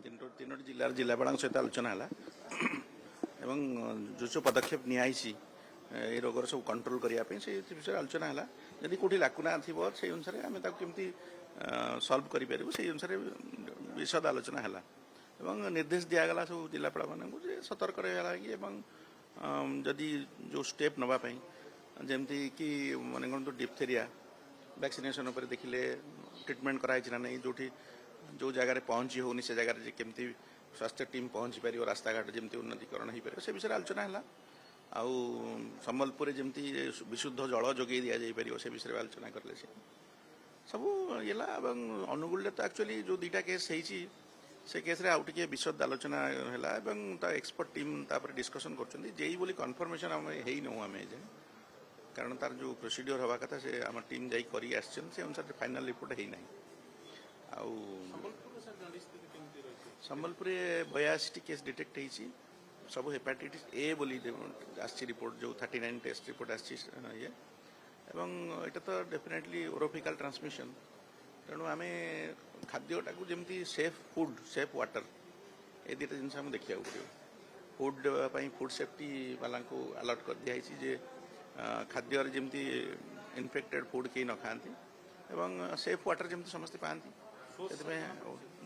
तीनोटी जिलार जिलापाल सहित आलोचना है एवं जो जो पदक्षेप निआई ये रोगर सब कंट्रोल करने से विषय आलोचना है जदि कौटी लाकुना थी से अनुसार आम कमी सल्व करूँ से अनुसार विशद आलोचना है एवं निर्देश दिगला सब जिलापाल मानक सतर्क रहा लगी जदि जो स्टेप नापी जमती कि मन कौन डिप्थेरिया वैक्सीनेशन उपर देखिले ट्रिटमेंट कराई ना नहीं जो जो जगार पहुँची होनी से जगार केमती स्वास्थ्य टीम पहुँची पार रास्ता घाट जमी उन्नतीकरण हो पार से विषय आलोचना है आउ संबलपुर जमी विशुद्ध जल जोगे दि जापर से विषय आलोचना कले सब ये अनुगुल तो एक्चुअली जो दुईटा केस होती से केस रे आउट के विशद आलोचना है एक्सपर्ट टीम डिस्कसन कर जेई बोली कन्फर्मेशन आम हो आम कारण तार जो प्रोसीड्योर हवा कथा से आम टीम जाई करी आछन से अनुसार फाइनल रिपोर्ट है नहीं आउ संबलपुर 82 केस डिटेक्ट होती सब हेपाटाइटिस ए बोली आसी रिपोर्ट जो 39 टेस्ट रिपोर्ट आसी ये एवं यहाँ तो डेफिनेटली ओरोफिकल ट्रांसमिशन तेणु आम खाद्यटा को जमी सेफ फूड सेफ वाटर ये दुटा जिन देखा पड़ो फूड सेफ्टी वाला को अलर्ट कर दिखाई जे खाद्य जमी इनफेक्टेड फूड कहीं न खाती एवं सेफ वाटर जमी समस्ते पाती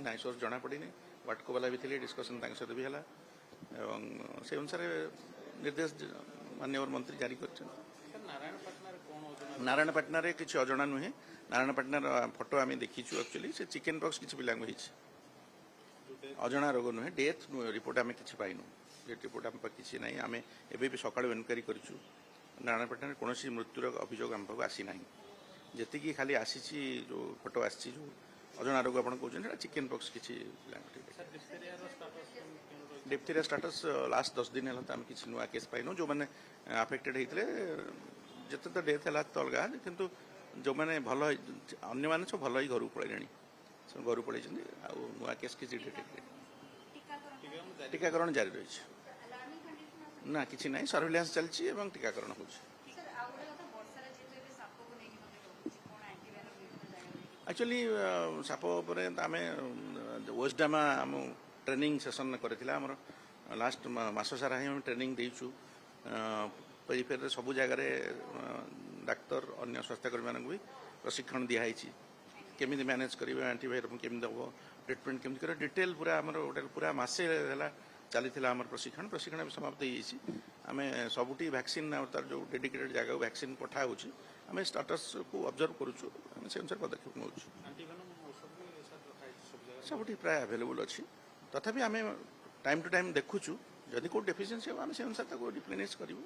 ना सोर्स जना पड़ी वाटको वाला भी थे डिस्कसन सहित भी है एवं से अनुसार निर्देश माननीय मंत्री जारी कर नारायणपाटना किसी अजना नुहे नारायणपाटनार फोटो आम देखीचु एक्चुअली से चिकेन पॉक्स किसी पिला अजना रोग नुहे डेथ रिपोर्ट आम कि पाइनु डेथ रिपोर्ट आम किसी ना आम एवं सका इनक्वारी करूँ नारायणपाटना कौन मृत्युर अभियोग आम पाक आसी ना जी खाली आसी जो फोटो आसी जो अजना रोग आप कहते चिकेन पॉक्स किसी डिप्थेरिया स्टाटस लास्ट 10 दिन है तो आम किसी नुआ केस पाइनु जो मैंने अफेक्टेड होते जिते तो डेथ है तो अलग कितु जो मैंने भल अन्य मैंने सब भल ही घर पड़े सब घर पड़े नुआ केस किसी डिटेक्ट टीकाकरण जारी रही ना कि ना सर्विलांस चलती टीकाकरण हो एक्चुअली साप आम ओएसडामा आम ट्रेनिंग सेसन कर लास्ट मास सारा ही ट्रेनिंग देचु पेरिफेर सबू जगार डाक्तर अन्य स्वास्थ्यकर्मी मानक भी प्रशिक्षण दिखाई केमी मैनेज करेंगे एंटीवायरस केमी दब ट्रिटमेंट केमी कर डिटेल पूरा आम गोटे पूरा मसे चली प्रशिक्षण प्रशिक्षण भी समाप्त होमें सबुटी वैक्सीन तार जो डेडिकेटेड जगह वैक्सीन पठा आम स्टाटस को ऑब्जर्व करुचु से अनुसार पदक्षेप नौ सबुटी प्राय अवेलेबल अच्छी तथापि आम टाइम टू टाइम देखुचु जदि कोई डेफिशिएंसी आम से अनुसार रिप्लेनिश करूँ